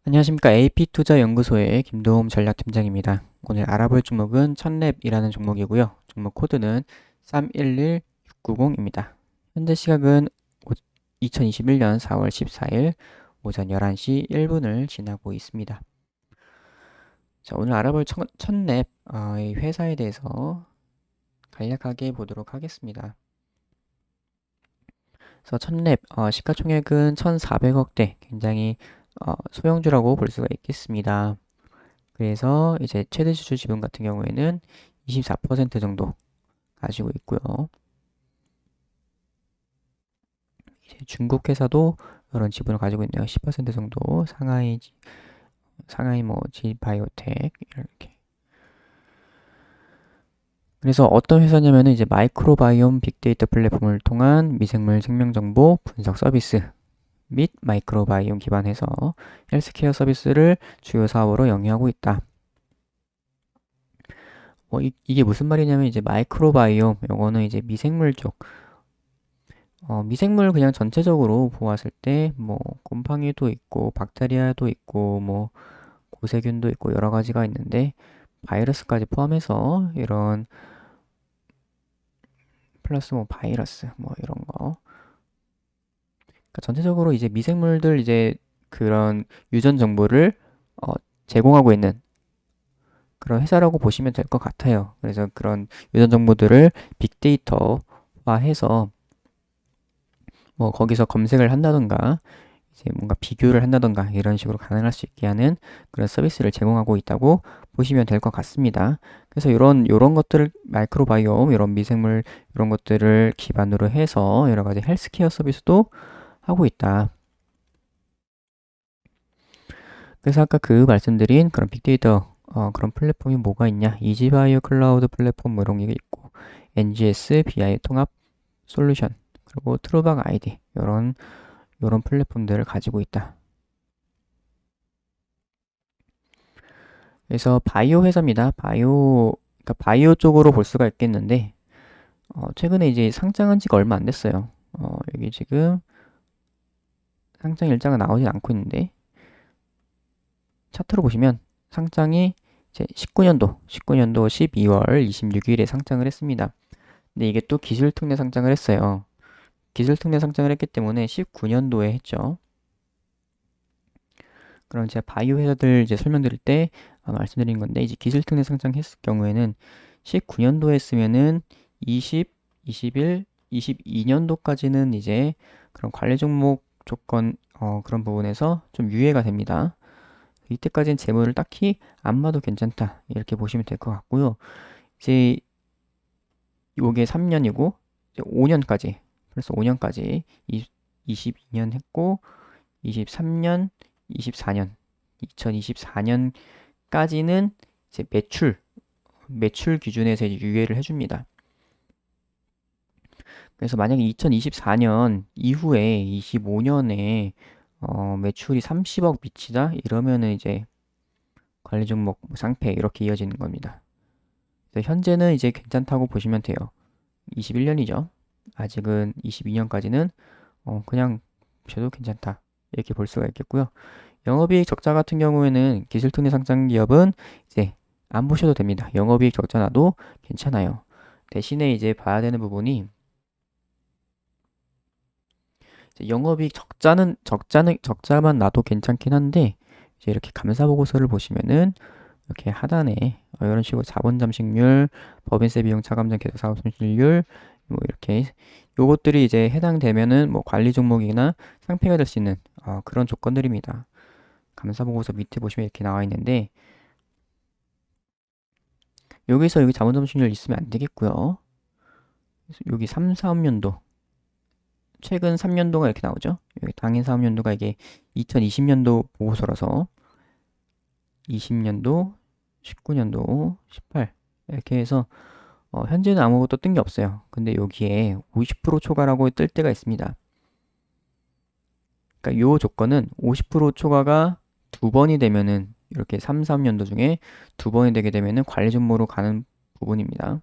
안녕하십니까. AP투자연구소의 김도움 전략팀장입니다. 오늘 알아볼 종목은 첫랩이라는 종목이고요. 종목 코드는 311690입니다. 현재 시각은 2021년 4월 14일 오전 11시 1분을 지나고 있습니다. 자, 오늘 알아볼 첫랩 이 회사에 대해서 간략하게 보도록 하겠습니다. 그래서 첫랩 시가총액은 1,400억대, 굉장히 소형주라고 볼 수가 있겠습니다. 그래서 이제 최대 주주 지분 같은 경우에는 24% 정도 가지고 있고요. 이제 중국 회사도 이런 지분을 가지고 있네요. 10% 정도. 상하이 뭐 지바이오텍 이렇게. 그래서 어떤 회사냐면은 이제 마이크로바이옴 빅데이터 플랫폼을 통한 미생물 생명 정보 분석 서비스 및 마이크로바이옴 기반해서 헬스케어 서비스를 주요 사업으로 영위하고 있다. 이게 무슨 말이냐면 이제 마이크로바이옴, 요거는 이제 미생물 쪽, 미생물 그냥 전체적으로 보았을 때 뭐 곰팡이도 있고 박테리아도 있고 뭐 고세균도 있고 여러 가지가 있는데 바이러스까지 포함해서 이런 플러스 뭐 바이러스 뭐 이런 거. 그러니까 전체적으로 이제 미생물들 이제 그런 유전 정보를 어, 제공하고 있는 그런 회사라고 보시면 될 것 같아요. 그래서 그런 유전 정보들을 빅데이터화해서 뭐 거기서 검색을 한다던가 이제 뭔가 비교를 한다던가 이런 식으로 가능할 수 있게 하는 그런 서비스를 제공하고 있다고 보시면 될 것 같습니다. 그래서 이런 것들을 마이크로바이옴 이런 미생물 이런 것들을 기반으로 해서 여러 가지 헬스케어 서비스도 하고 있다. 그래서 아까 그 말씀드린 그런 빅데이터 그런 플랫폼이 뭐가 있냐? 이지바이오 클라우드 플랫폼 뭐 이런 게 있고 NGS BI 통합 솔루션 그리고 트루박 아이디 이런 플랫폼들을 가지고 있다. 그래서 바이오 회사입니다. 그러니까 바이오 쪽으로 볼 수가 있겠는데, 최근에 이제 상장한 지가 얼마 안 됐어요. 여기 지금 상장 일자가 나오진 않고 있는데, 차트로 보시면 상장이 이제 19년도 12월 26일에 상장을 했습니다. 근데 이게 또 기술특례 상장을 했어요. 기술특례 상장을 했기 때문에 19년도에 했죠. 그럼 제가 바이오 회사들 이제 설명드릴 때 말씀드린 건데 이제 기술특례 상장했을 경우에는 19년도에 했으면은 20, 21, 22년도까지는 이제 그런 관리 종목 조건 그런 부분에서 좀 유예가 됩니다. 이때까지는 재무를 딱히 안 봐도 괜찮다 이렇게 보시면 될 것 같고요. 이제 요게 3년이고 이제 5년까지 플러스 5년까지 22년 했고 23년, 24년, 2024년까지는 이제 매출 기준에서 이제 유예를 해줍니다. 그래서 만약에 2024년 이후에 25년에 매출이 30억 미치다 이러면은 이제 관리 종목 상패 이렇게 이어지는 겁니다. 그래서 현재는 이제 괜찮다고 보시면 돼요. 21년이죠. 아직은 22년까지는 그냥 보셔도 괜찮다. 이렇게 볼 수가 있겠고요. 영업이익 적자 같은 경우에는 기술특례 상장 기업은 이제 안 보셔도 됩니다. 영업이익 적자 나도 괜찮아요. 대신에 이제 봐야 되는 부분이 이제 영업이익 적자만 나도 괜찮긴 한데 이제 이렇게 감사 보고서를 보시면은 이렇게 하단에 이런 식으로 자본 잠식률, 법인세 비용 차감전 계속 사업 손실률 뭐 이렇게 요것들이 이제 해당되면은 뭐 관리 종목이나 상패가 될 수 있는 그런 조건들입니다. 감사 보고서 밑에 보시면 이렇게 나와 있는데 여기서 여기 자본 점수율 있으면 안 되겠고요. 여기 3, 4년도 최근 3년도가 이렇게 나오죠. 여기 당일 사업연도가 이게 2020년도 보고서라서 20년도, 19년도, 18 이렇게 해서 현재는 아무것도 뜬 게 없어요. 근데 여기에 50% 초과라고 뜰 때가 있습니다. 그러니까 요 조건은 50% 초과가 두 번이 되면은 이렇게 3, 4년도 중에 두 번이 되게 되면은 관리 종목으로 가는 부분입니다.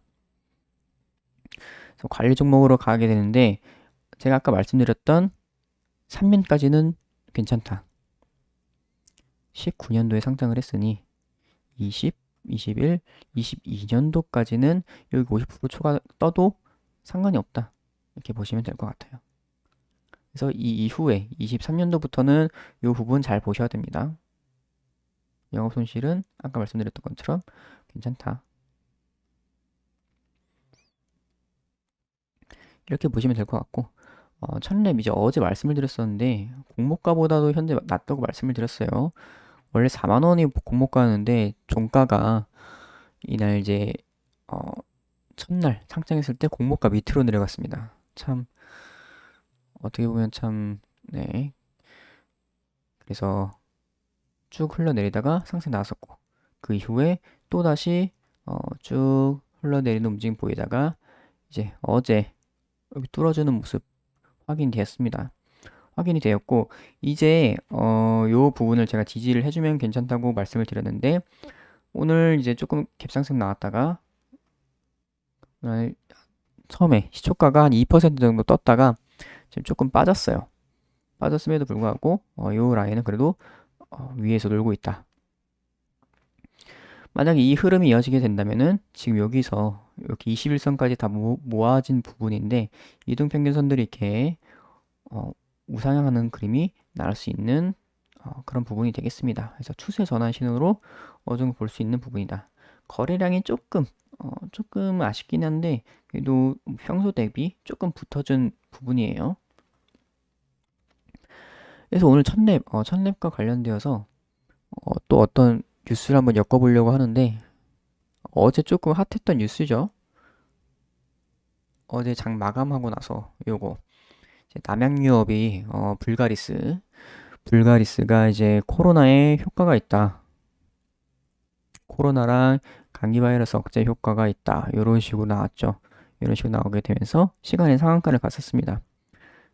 그래서 관리 종목으로 가게 되는데 제가 아까 말씀드렸던 3년까지는 괜찮다. 19년도에 상장을 했으니 20, 21, 22년도까지는 여기 50% 초과 떠도 상관이 없다. 이렇게 보시면 될 것 같아요. 그래서 이 이후에 23년도부터는 이 부분 잘 보셔야 됩니다. 영업 손실은 아까 말씀드렸던 것처럼 괜찮다. 이렇게 보시면 될 것 같고, 첫랩 이제 어제 말씀을 드렸었는데 공모가보다도 현재 낮다고 말씀을 드렸어요. 원래 4만 원이 공모가였는데 종가가 이날 이제 어, 첫날 상장했을 때 공모가 밑으로 내려갔습니다. 참 어떻게 보면 참 네. 그래서 쭉 흘러내리다가 상승 나왔었고 그 이후에 또 다시 쭉 흘러내리는 움직임 보이다가 이제 어제 여기 뚫어주는 모습 확인되었습니다. 확인이 되었고 이제 요 부분을 제가 지지를 해주면 괜찮다고 말씀을 드렸는데 오늘 이제 조금 갭상승 나왔다가 오늘 처음에 시초가가 한 2% 정도 떴다가 지금 조금 빠졌어요. 빠졌음에도 불구하고 요 라인은 그래도 위에서 놀고 있다. 만약에 이 흐름이 이어지게 된다면은 지금 여기서 여기 21선까지 다 모아진 부분인데 이동평균선들이 이렇게 우상향하는 그림이 나올 수 있는 그런 부분이 되겠습니다. 그래서 추세 전환 신호로 어느 정도 볼 수 있는 부분이다. 거래량이 조금 아쉽긴 한데 그래도 평소 대비 조금 붙어준 부분이에요. 그래서 오늘 첫랩과 관련되어서 또 어떤 뉴스를 한번 엮어보려고 하는데 어제 조금 핫했던 뉴스죠. 어제 장 마감하고 나서 요거 남양유업이 불가리스가 이제 코로나에 효과가 있다. 코로나랑 감기 바이러스 억제 효과가 있다. 이런 식으로 나왔죠. 이런 식으로 나오게 되면서 시간의 상한가를 갔었습니다.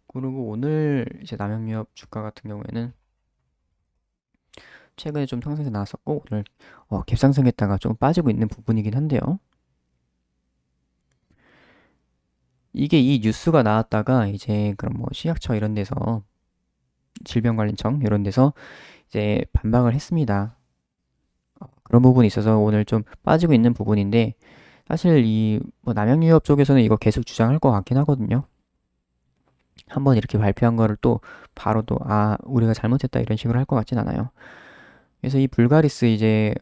그리고 오늘 이제 남양유업 주가 같은 경우에는 최근에 좀 상승세 나왔었고 오늘 갭상승했다가 조금 빠지고 있는 부분이긴 한데요. 이게 이 뉴스가 나왔다가 이제 그럼 뭐 식약처 이런 데서 질병관리청 이런 데서 이제 반박을 했습니다. 그런 부분이 있어서 오늘 좀 빠지고 있는 부분인데 사실 이 뭐 남양유업 쪽에서는 이거 계속 주장할 것 같긴 하거든요. 한번 이렇게 발표한 거를 또 바로 또 우리가 잘못했다 이런 식으로 할 것 같진 않아요. 그래서 이 불가리스 이제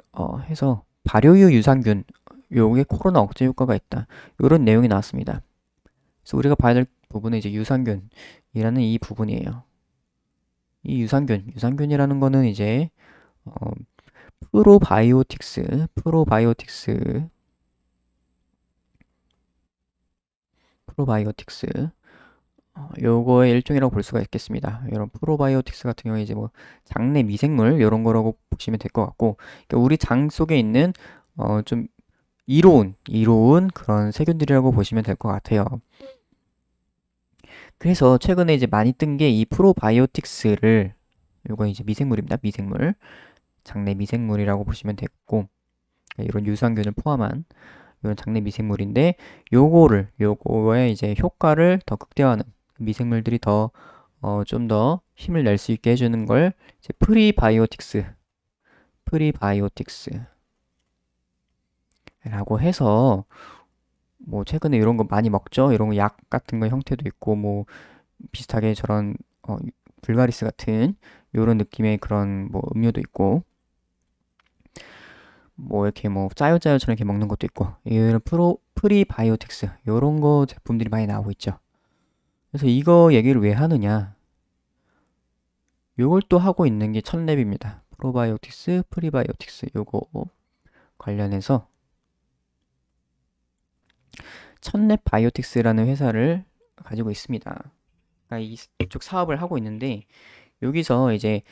해서 발효유 유산균 요게 코로나 억제 효과가 있다. 이런 내용이 나왔습니다. 그래서 우리가 봐야 될 부분은 이제 유산균이라는 이 부분이에요. 이 유산균이라는 거는 이제 프로바이오틱스 요거의 일종이라고 볼 수가 있겠습니다. 이런 프로바이오틱스 같은 경우에 이제 뭐 장내 미생물 이런 거라고 보시면 될 것 같고 그러니까 우리 장 속에 있는 좀 이로운 그런 세균들이라고 보시면 될 것 같아요. 그래서 최근에 이제 많이 뜬 게 이 프로바이오틱스를 요거 이제 미생물입니다. 미생물 장내 미생물이라고 보시면 되겠고 이런 유산균을 포함한 이런 장내 미생물인데 요거의 이제 효과를 더 극대화하는 미생물들이 더 좀 더 힘을 낼 수 있게 해주는 걸 이제 프리바이오틱스라고 해서 뭐 최근에 이런 거 많이 먹죠. 이런 거 약 같은 거 형태도 있고 뭐 비슷하게 저런 불가리스 같은 이런 느낌의 그런 뭐 음료도 있고 뭐 이렇게 뭐 짜요짜요처럼 이렇게 먹는 것도 있고 이런 프리바이오틱스 이런 거 제품들이 많이 나오고 있죠. 그래서 이거 얘기를 왜 하느냐? 요걸 또 하고 있는 게 첫랩입니다. 프로바이오틱스, 프리바이오틱스 요거 관련해서 첫랩 바이오틱스라는 회사를 가지고 있습니다. 그러니까 이쪽 사업을 하고 있는데 여기서 이제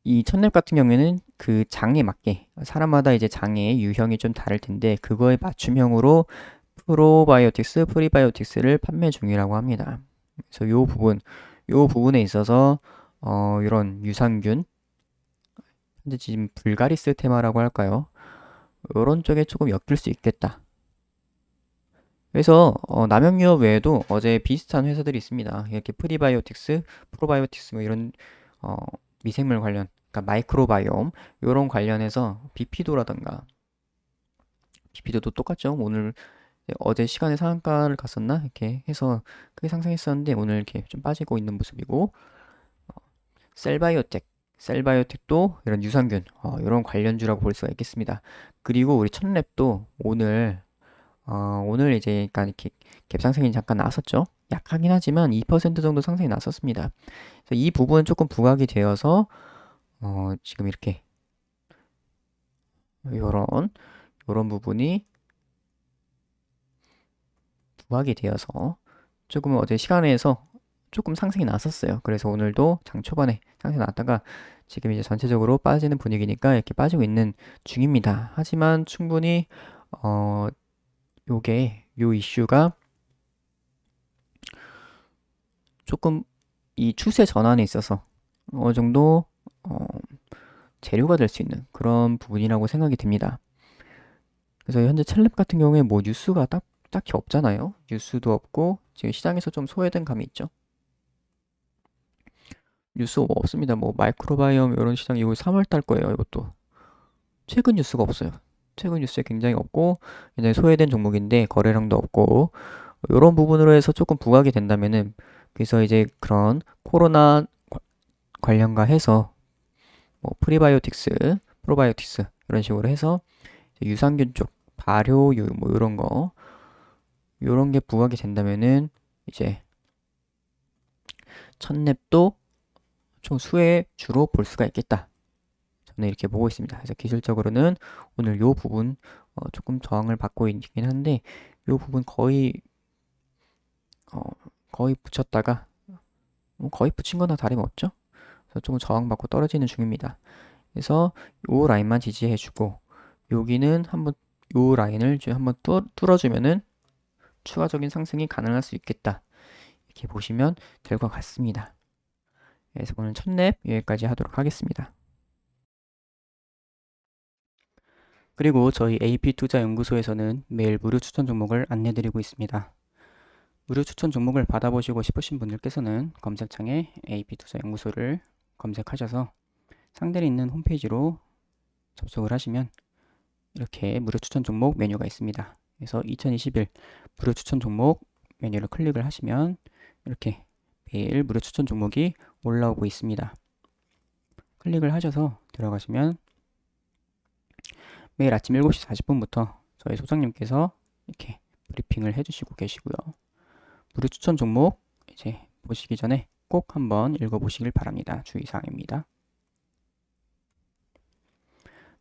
이 첫랩 같은 경우에는 그 장에 맞게 사람마다 이제 장의 유형이 좀 다를 텐데 그거에 맞춤형으로 프로바이오틱스, 프리바이오틱스를 판매 중이라고 합니다. 그래서 요 부분에 있어서 이런 유산균 현재 지금 불가리스 테마라고 할까요? 이런 쪽에 조금 엮일 수 있겠다. 그래서 남양유업 외에도 어제 비슷한 회사들이 있습니다. 이렇게 프리바이오틱스, 프로바이오틱스 뭐 이런 미생물 관련 그러니까 마이크로바이옴 이런 관련해서 비피도라던가 비피도도 똑같죠. 오늘 어제 시간에 상한가를 갔었나 이렇게 해서 크게 상승했었는데 오늘 이렇게 좀 빠지고 있는 모습이고 셀바이오텍도 이런 유산균 이런 관련주라고 볼 수가 있겠습니다. 그리고 우리 첫랩도 오늘 이제 약간 이렇게 갭상승이 잠깐 나왔었죠. 약하긴 하지만 2% 정도 상승이 났었습니다. 그래서 이 부분은 조금 부각이 되어서 지금 이렇게 요런 부분이 부각이 되어서 조금 어제 시간에서 조금 상승이 났었어요. 그래서 오늘도 장 초반에 상승이 났다가 지금 이제 전체적으로 빠지는 분위기니까 이렇게 빠지고 있는 중입니다. 하지만 충분히 요 이슈가 조금 이 추세 전환에 있어서 어느 정도 재료가 될 수 있는 그런 부분이라고 생각이 듭니다. 그래서 현재 첼렙 같은 경우에 뭐 뉴스가 딱히 없잖아요. 뉴스도 없고 지금 시장에서 좀 소외된 감이 있죠. 뉴스 뭐 없습니다. 뭐 마이크로바이옴 이런 시장 이거 3월 달 거예요. 이것도 최근 뉴스가 없어요. 최근 뉴스에 굉장히 없고 굉장히 소외된 종목인데 거래량도 없고 이런 부분으로 해서 조금 부각이 된다면은 그래서 이제 그런 코로나 관련과 해서 뭐 프로바이오틱스 이런 식으로 해서 유산균 쪽 발효유 뭐 이런 게 부각이 된다면은 이제 첫랩도 좀 수혜 주로 볼 수가 있겠다. 저는 이렇게 보고 있습니다. 그래서 기술적으로는 오늘 요 부분 조금 저항을 받고 있긴 한데 요 부분 거의 붙였다가 거의 붙인 거나 다름없죠. 그래서 조금 저항받고 떨어지는 중입니다. 그래서 요 라인만 지지해주고 여기는 한번 요 라인을 한번 뚫어주면은 추가적인 상승이 가능할 수 있겠다. 이렇게 보시면 될 것 같습니다. 그래서 오늘 첫랩 여기까지 하도록 하겠습니다. 그리고 저희 AP투자연구소에서는 매일 무료 추천 종목을 안내드리고 있습니다. 무료 추천 종목을 받아보시고 싶으신 분들께서는 검색창에 AP투자연구소를 검색하셔서 상단에 있는 홈페이지로 접속을 하시면 이렇게 무료 추천 종목 메뉴가 있습니다. 그래서 2021 무료 추천 종목 메뉴를 클릭을 하시면 이렇게 매일 무료 추천 종목이 올라오고 있습니다. 클릭을 하셔서 들어가시면 매일 아침 7시 40분부터 저희 소장님께서 이렇게 브리핑을 해주시고 계시고요. 무료 추천 종목 이제 보시기 전에 꼭 한번 읽어보시길 바랍니다. 주의사항입니다.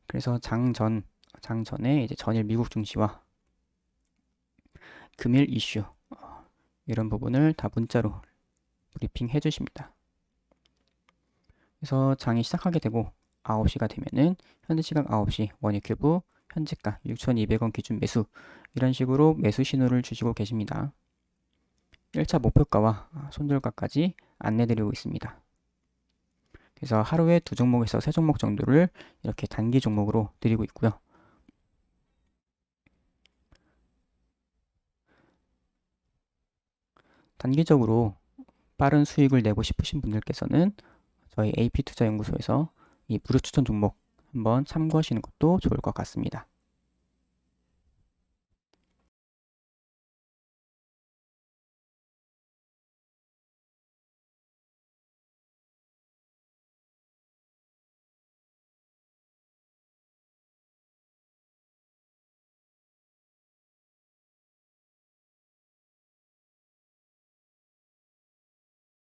그래서 장전에 이제 전일 미국 증시와 금일 이슈 이런 부분을 다 문자로 브리핑 해주십니다. 그래서 장이 시작하게 되고 9시가 되면은 현재 시각 9시 원유큐브 현재가 6,200원 기준 매수 이런 식으로 매수 신호를 주시고 계십니다. 1차 목표가와 손절가까지 안내드리고 있습니다. 그래서 하루에 2종목에서 3종목 정도를 이렇게 단기 종목으로 드리고 있고요. 단기적으로 빠른 수익을 내고 싶으신 분들께서는 저희 AP투자연구소에서 이 무료 추천 종목 한번 참고하시는 것도 좋을 것 같습니다.